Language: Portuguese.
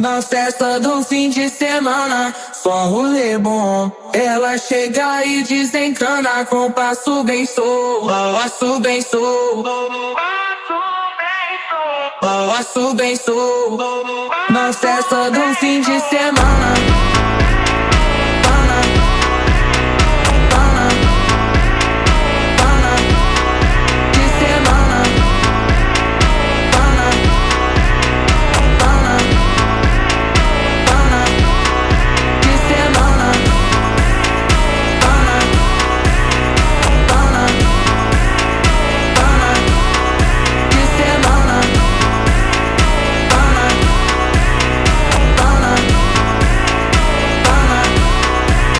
Na festa do fim de semana, só rolê bom. Ela chega e desencana com passo bem solto, passo bem solto, passo bem solto. Na festa do fim de semana.